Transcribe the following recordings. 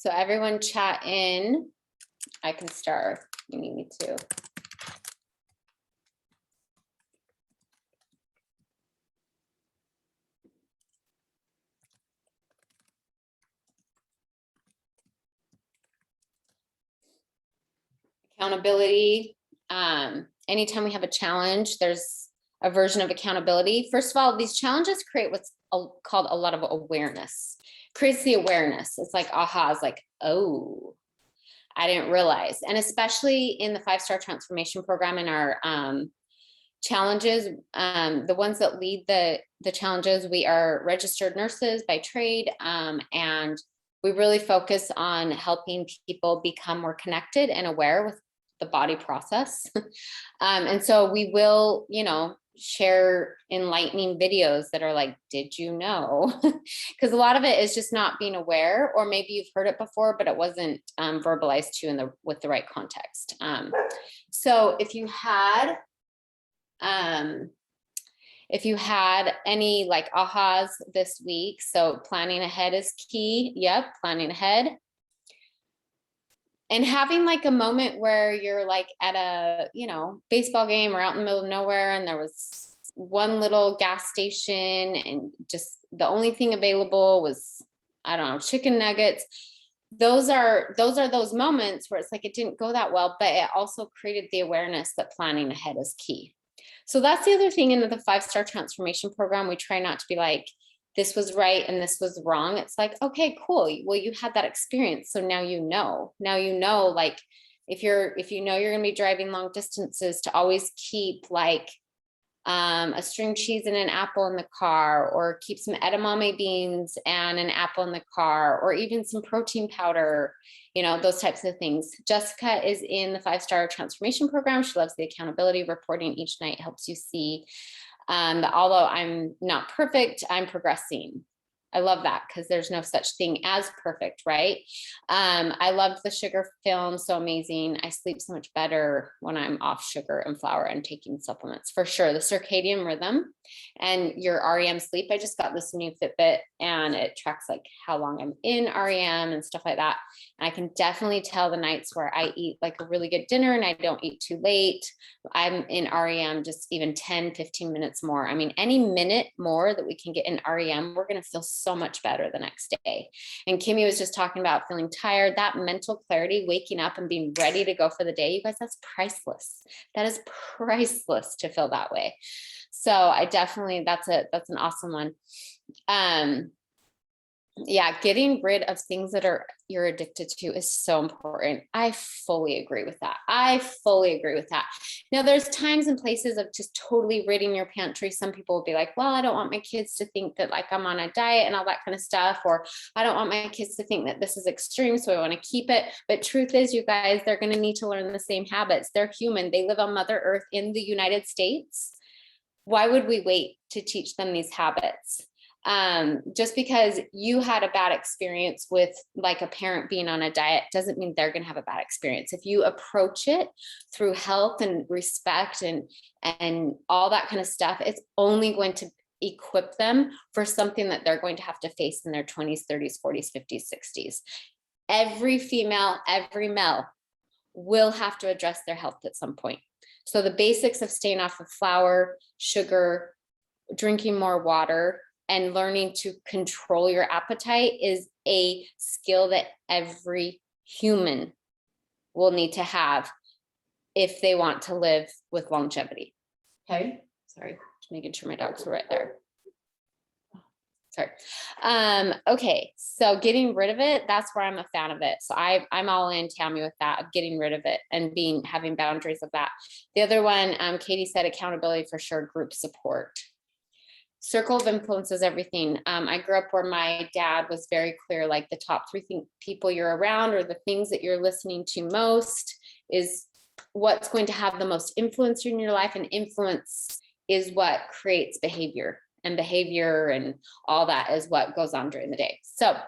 So everyone chat in. I can start if you need me to. Accountability. Anytime we have a challenge, there's a version of accountability. First of all, these challenges create what's called a lot of awareness. Creates the awareness. It's like aha, it's like, oh, I didn't realize. And especially in the 5-star transformation program in our challenges, the ones that lead the challenges, we are registered nurses by trade, and we really focus on helping people become more connected and aware with the body process. And so we will, share enlightening videos that are like, did you know? Because a lot of it is just not being aware, or maybe you've heard it before, but it wasn't verbalized to you with the right context. So if you had any like ahas this week, so planning ahead is key. Yep, planning ahead. And having like a moment where you're like at a, baseball game or out in the middle of nowhere, and there was one little gas station and just the only thing available was, I don't know, chicken nuggets. Those are those moments where it's like, it didn't go that well, but it also created the awareness that planning ahead is key. So that's the other thing in the 5-star transformation program. We try not to be like, this was right and this was wrong. It's like, okay, cool. Well, you had that experience. So now like if you know you're going to be driving long distances, to always keep like a string cheese and an apple in the car, or keep some edamame beans and an apple in the car, or even some protein powder, those types of things. Jessica is in the 5-star transformation program. She loves the accountability. Reporting each night helps you see that although I'm not perfect, I'm progressing. I love that, because there's no such thing as perfect, right? I loved the sugar film, so amazing. I sleep so much better when I'm off sugar and flour and taking supplements, for sure. The circadian rhythm and your REM sleep. I just got this new Fitbit, and it tracks like how long I'm in REM and stuff like that. And I can definitely tell the nights where I eat like a really good dinner and I don't eat too late. I'm in REM just even 10, 15 minutes more. I mean, any minute more that we can get in REM, we're going to feel so much better the next day. And Kimmy was just talking about feeling tired. That mental clarity, waking up and being ready to go for the day, you guys, that's priceless. That is priceless to feel that way. So I definitely, that's an awesome one. Yeah, getting rid of things that you're addicted to is so important. I fully agree with that. Now, there's times and places of just totally ridding your pantry. Some people will be like, well, I don't want my kids to think that like I'm on a diet and all that kind of stuff, or I don't want my kids to think that this is extreme, so I want to keep it. But truth is, you guys, they're going to need to learn the same habits. They're human. They live on Mother Earth in the United States. Why would we wait to teach them these habits? Just because you had a bad experience with like a parent being on a diet doesn't mean they're going to have a bad experience. If you approach it through health and respect and all that kind of stuff, it's only going to equip them for something that they're going to have to face in their 20s, 30s, 40s, 50s, 60s. Every female, every male will have to address their health at some point. So the basics of staying off of flour, sugar, drinking more water, and learning to control your appetite is a skill that every human will need to have if they want to live with longevity. Okay, sorry, just making sure my dogs were right there. Sorry. Okay, so getting rid of it, that's where I'm a fan of it. So I'm all in, Tammy, with that, of getting rid of it and having boundaries of that. The other one, Katie said accountability for sure, group support. Circle of influence is everything. I grew up where my dad was very clear, like the top 3 people you're around, or the things that you're listening to most, is what's going to have the most influence in your life. And influence is what creates behavior, and all that is what goes on during the day. So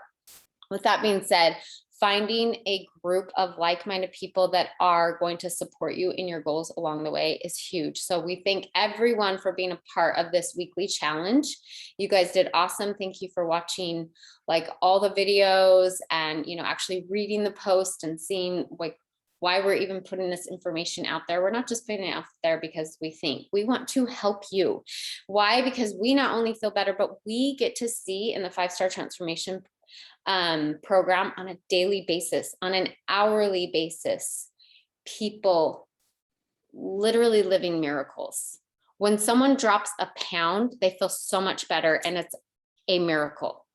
with that being said, finding a group of like-minded people that are going to support you in your goals along the way is huge. So we thank everyone for being a part of this weekly challenge. You guys did awesome. Thank you for watching like all the videos and, you know, actually reading the post and seeing like why we're even putting this information out there. We're not just putting it out there because we think. We want to help you. Why? Because we not only feel better, but we get to see in the 5-star transformation program on a daily basis, on an hourly basis, people literally living miracles. When someone drops a pound, they feel so much better, and it's a miracle.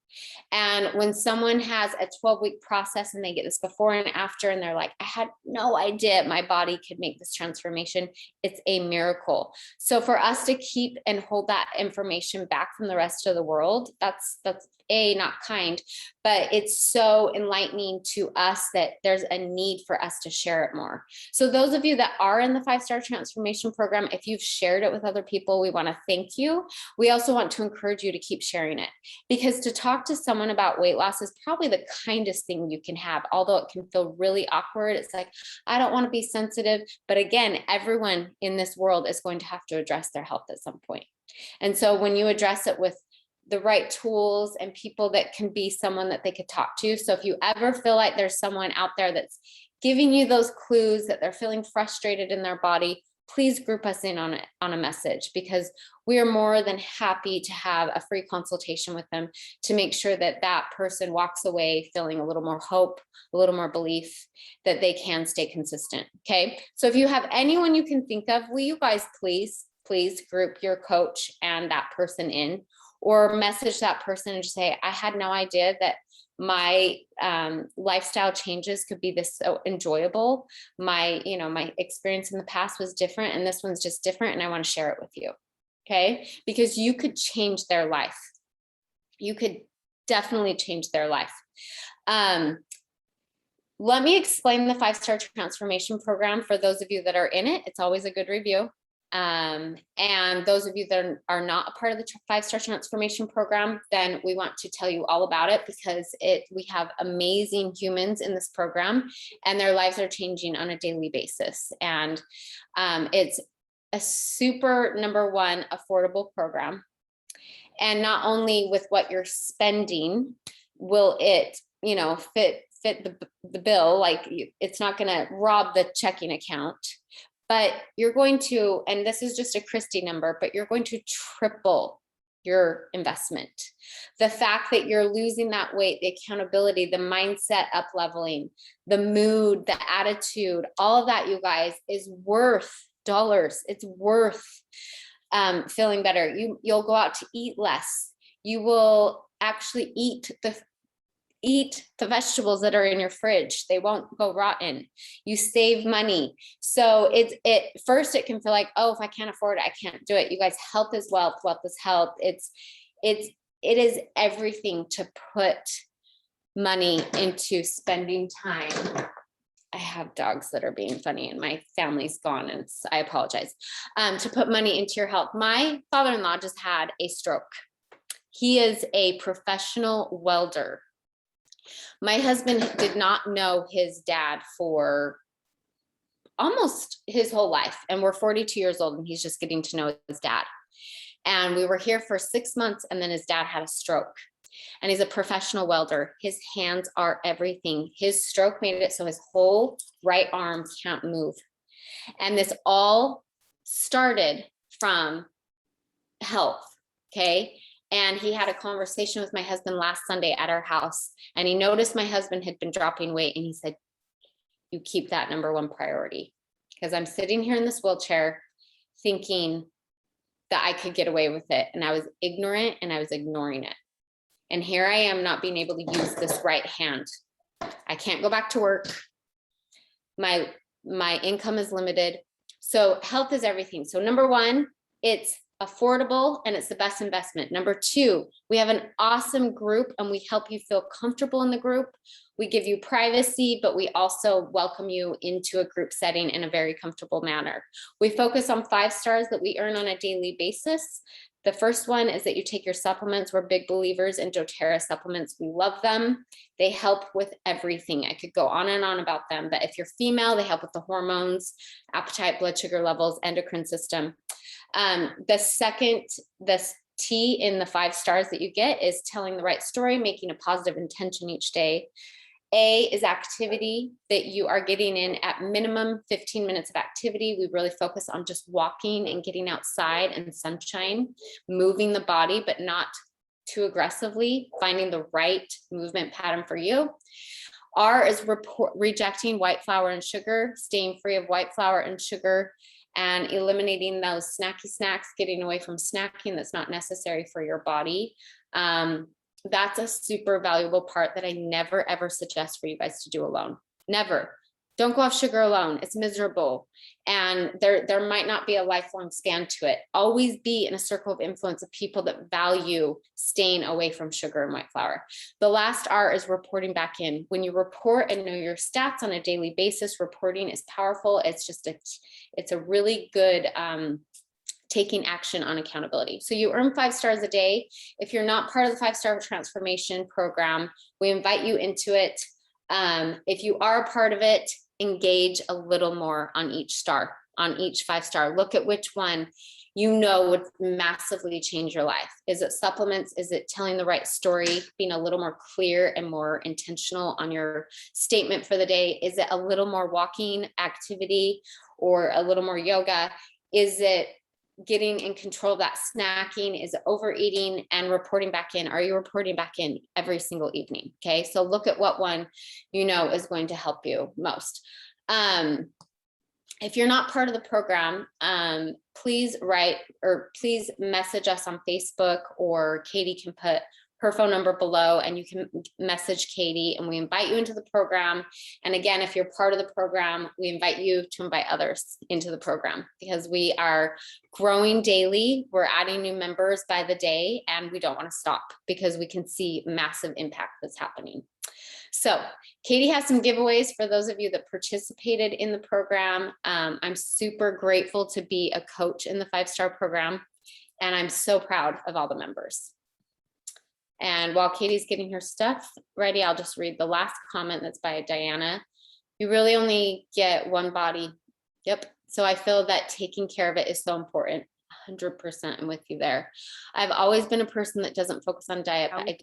And when someone has a 12-week process and they get this before and after, and they're like, I had no idea my body could make this transformation, it's a miracle. So for us to keep and hold that information back from the rest of the world, that's not kind, but it's so enlightening to us that there's a need for us to share it more. So those of you that are in the 5-star transformation program, if you've shared it with other people, we want to thank you. We also want to encourage you to keep sharing it, because to talk to someone about weight loss is probably the kindest thing you can have. Although it can feel really awkward, it's like, I don't want to be sensitive, but again, everyone in this world is going to have to address their health at some point. And so when you address it with the right tools and people that can be someone that they could talk to. So if you ever feel like there's someone out there that's giving you those clues that they're feeling frustrated in their body, please group us in on a message, because we are more than happy to have a free consultation with them to make sure that that person walks away feeling a little more hope, a little more belief that they can stay consistent. Okay. So if you have anyone you can think of, will you guys please group your coach and that person in, or message that person and just say, I had no idea that my lifestyle changes could be this so enjoyable. My experience in the past was different, and this one's just different, and I want to share it with you. Okay. Because you could change their life. You could definitely change their life. Let me explain the 5-star transformation program for those of you that are in it. It's always a good review. And those of you that are not a part of the 5-star transformation program, then we want to tell you all about it, because we have amazing humans in this program, and their lives are changing on a daily basis. And it's a super, number one, affordable program. And not only with what you're spending, will it, fit the bill, like it's not going to rob the checking account. But you're going to, and this is just a Christie number, but you're going to triple your investment. The fact that you're losing that weight, the accountability, the mindset up leveling, the mood, the attitude, all of that, you guys, is worth dollars. It's worth feeling better. You'll go out to eat less. You will actually eat the vegetables that are in your fridge. They won't go rotten. You save money. So first it can feel like, oh, if I can't afford it, I can't do it. You guys, health is wealth, wealth is health. It is everything to put money into spending time. I have dogs that are being funny, and my family's gone, and I apologize. To put money into your health. My father-in-law just had a stroke. He is a professional welder. My husband did not know his dad for almost his whole life. And we're 42 years old, and he's just getting to know his dad. And we were here for 6 months, and then his dad had a stroke. And he's a professional welder. His hands are everything. His stroke made it so his whole right arm can't move. And this all started from health. Okay. And he had a conversation with my husband last Sunday at our house, and he noticed my husband had been dropping weight, and he said, you keep that number one priority, because I'm sitting here in this wheelchair thinking that I could get away with it. And I was ignorant, and I was ignoring it. And here I am not being able to use this right hand. I can't go back to work. My income is limited. So health is everything. So number one, it's affordable, and it's the best investment. Number two, we have an awesome group, and we help you feel comfortable in the group. We give you privacy, but we also welcome you into a group setting in a very comfortable manner. We focus on 5 stars that we earn on a daily basis. The first one is that you take your supplements. We're big believers in doTERRA supplements. We love them. They help with everything. I could go on and on about them, but if you're female, they help with the hormones, appetite, blood sugar levels, endocrine system. The T in the 5 stars that you get is telling the right story, making a positive intention each day. A is activity, that you are getting in at minimum 15 minutes of activity. We really focus on just walking and getting outside and sunshine, moving the body, but not too aggressively, finding the right movement pattern for you. R is rejecting white flour and sugar, staying free of white flour and sugar, and eliminating those snacky snacks, getting away from snacking that's not necessary for your body. That's a super valuable part that I never, ever suggest for you guys to do alone. Never. Don't go off sugar alone. It's miserable. And there might not be a lifelong span to it. Always be in a circle of influence of people that value staying away from sugar and white flour. The last R is reporting back in. When you report and know your stats on a daily basis, reporting is powerful. It's just it's a really good taking action on accountability. So you earn 5 stars a day. If you're not part of the 5-star transformation program, we invite you into it. If you are a part of it, engage a little more on each star, on each 5-star. Look at which one you know would massively change your life. Is it supplements? Is it telling the right story, being a little more clear and more intentional on your statement for the day? Is it a little more walking activity or a little more yoga? Is it getting in control of that snacking? Is it overeating and reporting back in? Are you reporting back in every single evening? Okay, so look at what one you know is going to help you most. If you're not part of the program, please write or please message us on Facebook, or Katie can put her phone number below and you can message Katie and we invite you into the program. And again, if you're part of the program, we invite you to invite others into the program because we are growing daily. We're adding new members by the day and we don't want to stop because we can see massive impact that's happening. So Katie has some giveaways for those of you that participated in the program. I'm super grateful to be a coach in the 5-star program and I'm so proud of all the members. And while Katie's getting her stuff ready, I'll just read the last comment that's by Diana. You really only get one body. Yep. So I feel that taking care of it is so important. 100% I'm with you there. I've always been a person that doesn't focus on diet, but I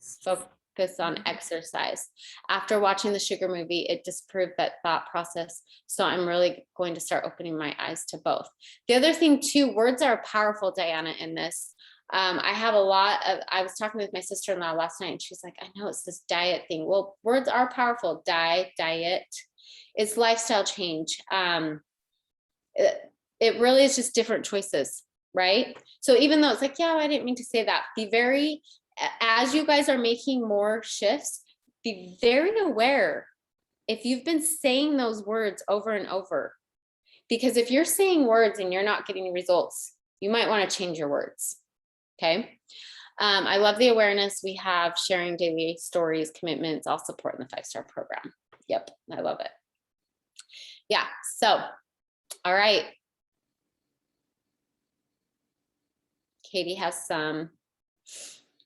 just focus on exercise. After watching the sugar movie, it disproved that thought process. So I'm really going to start opening my eyes to both. The other thing too, words are powerful, Diana, in this. I have a lot of, I was talking with my sister-in-law last night and she's like, I know it's this diet thing. Well, words are powerful. Diet, it's lifestyle change. It really is just different choices, right? So even though it's like, yeah, I didn't mean to say that, as you guys are making more shifts, be very aware if you've been saying those words over and over, because if you're saying words and you're not getting results, you might want to change your words. Okay. I love the awareness. We have sharing daily stories, commitments, all support in the 5-star program. Yep. I love it. Yeah. So, all right. Katie has some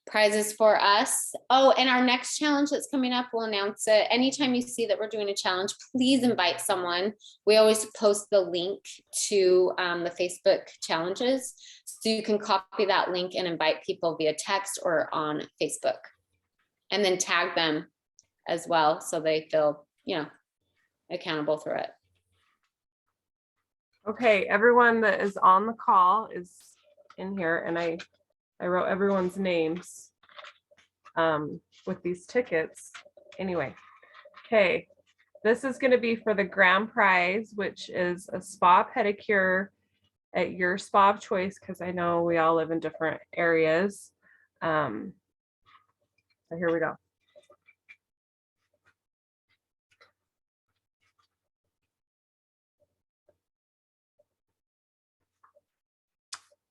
prizes for us. Oh, and our next challenge that's coming up, we'll announce it. Anytime you see that we're doing a challenge, please invite someone. We always post the link to the Facebook challenges. So you can copy that link and invite people via text or on Facebook. And then tag them as well so they feel, accountable through it. Okay, everyone that is on the call is in here, and I wrote everyone's names with these tickets. Anyway, okay, this is going to be for the grand prize, which is a spa pedicure at your spa of choice, because I know we all live in different areas. So here we go.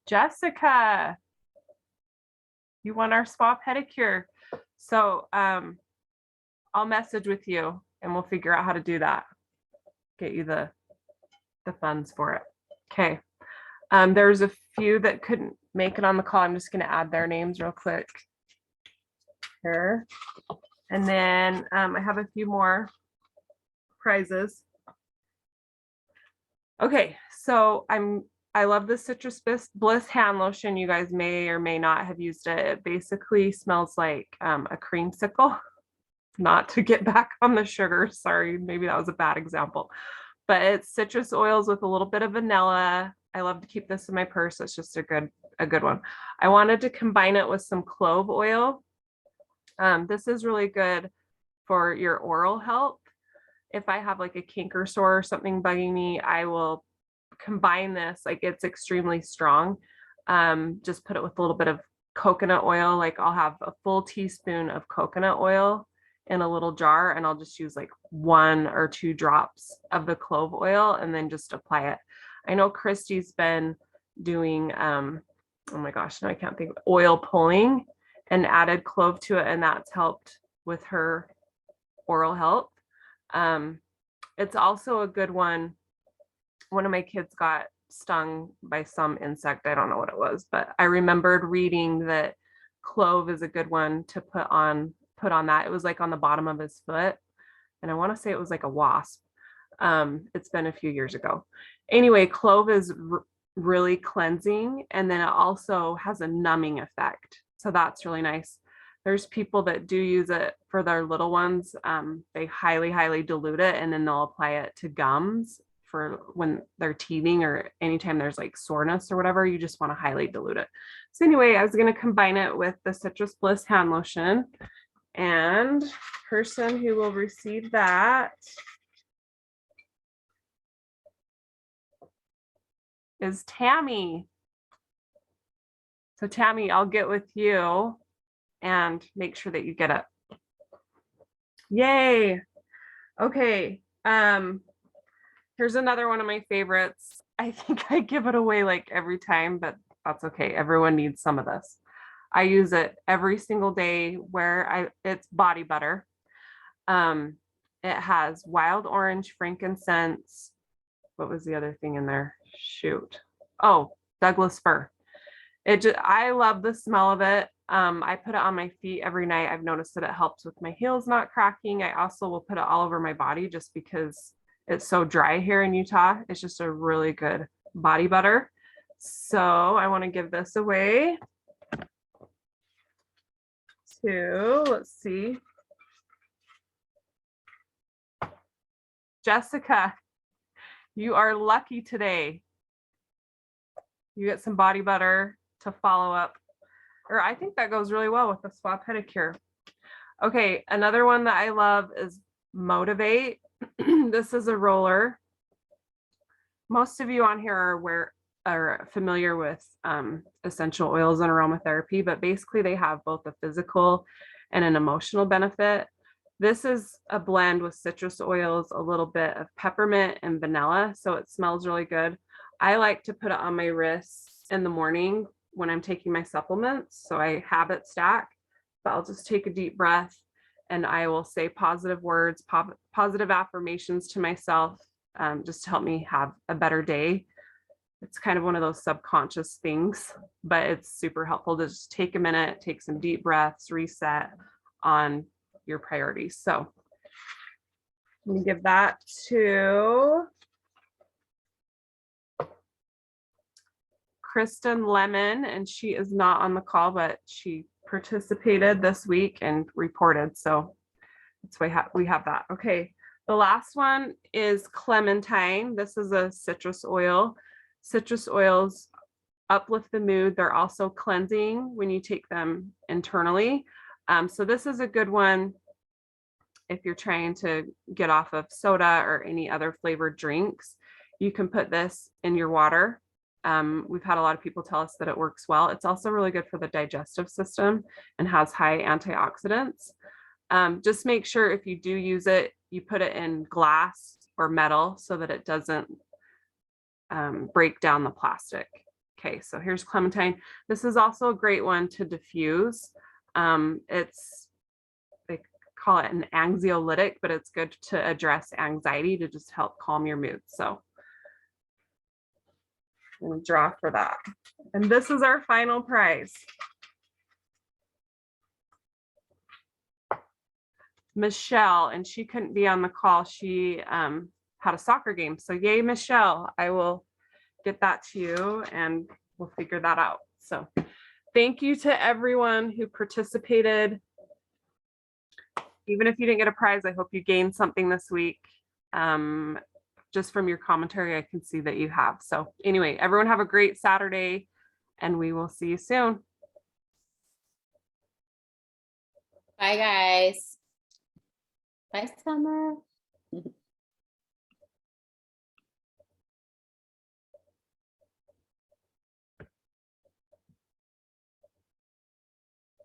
Jessica, you want our spa pedicure. So I'll message with you and we'll figure out how to do that. Get you the funds for it. Okay. There's a few that couldn't make it on the call. I'm just going to add their names real quick here. And then I have a few more prizes. Okay, so I love the Citrus Bliss hand lotion. You guys may or may not have used it. It basically smells like a creamsicle. Not to get back on the sugar, sorry, maybe that was a bad example, but it's citrus oils with a little bit of vanilla. I love to keep this in my purse. It's just a good one. I wanted to combine it with some clove oil. This is really good for your oral health. If I have like a kink or sore or something bugging me, I will combine this. Like, it's extremely strong. Just put it with a little bit of coconut oil. Like, I'll have a full teaspoon of coconut oil in a little jar, and I'll just use like 1 or 2 drops of the clove oil and then just apply it. I know Christy's been doing, oh my gosh, no, I can't think, oil pulling, and added clove to it, and that's helped with her oral health. It's also a good one. One of my kids got stung by some insect. I don't know what it was, but I remembered reading that clove is a good one to put on that. It was like on the bottom of his foot, and I want to say it was like a wasp. It's been a few years ago. Anyway, clove is really cleansing, and then it also has a numbing effect, so that's really nice. There's people that do use it for their little ones. They highly dilute it, and then they'll apply it to gums for when they're teething, or anytime there's like soreness or whatever. You just want to highly dilute it. So anyway, I was going to combine it with the Citrus Bliss hand lotion, and person who will receive that is Tammy. So Tammy, I'll get with you and make sure that you get it. Yay. Okay. Here's another one of my favorites. I think I give it away like every time, but that's okay. Everyone needs some of this. I use it every single day. It's body butter. It has wild orange, frankincense. What was the other thing in there? Shoot. Oh, Douglas fir. I love the smell of it. I put it on my feet every night. I've noticed that it helps with my heels not cracking. I also will put it all over my body just because it's so dry here in Utah. It's just a really good body butter. So I want to give this away to, let's see, Jessica. You are lucky today. You get some body butter to follow up, or I think that goes really well with the spa pedicure. Okay, another one that I love is Motivate. This is a roller. Most of you on here are familiar with essential oils and aromatherapy, but basically they have both a physical and an emotional benefit. This is a blend with citrus oils, a little bit of peppermint and vanilla, so it smells really good. I like to put it on my wrists in the morning when I'm taking my supplements, so I habit stack, but I'll just take a deep breath and I will say positive words, positive affirmations to myself, just to help me have a better day. It's kind of one of those subconscious things, but it's super helpful to just take a minute, take some deep breaths, reset on your priorities. So let me give that to Kristen Lemon, and she is not on the call, but she participated this week and reported. So that's why we have that. Okay. The last one is Clementine. This is a citrus oil. Citrus oils uplift the mood. They're also cleansing when you take them internally. So this is a good one if you're trying to get off of soda or any other flavored drinks. You can put this in your water. We've had a lot of people tell us that it works well. It's also really good for the digestive system and has high antioxidants. Just make sure if you do use it, you put it in glass or metal so that it doesn't break down the plastic. Okay, so here's Clementine. This is also a great one to diffuse. They call it an anxiolytic, but it's good to address anxiety, to just help calm your mood. So and draw for that. And this is our final prize. Michelle, and she couldn't be on the call. She had a soccer game. So yay, Michelle. I will get that to you and we'll figure that out. So thank you to everyone who participated. Even if you didn't get a prize, I hope you gained something this week. Just from your commentary, I can see that you have. So anyway, everyone have a great Saturday and we will see you soon. Bye, guys. Bye, Summer.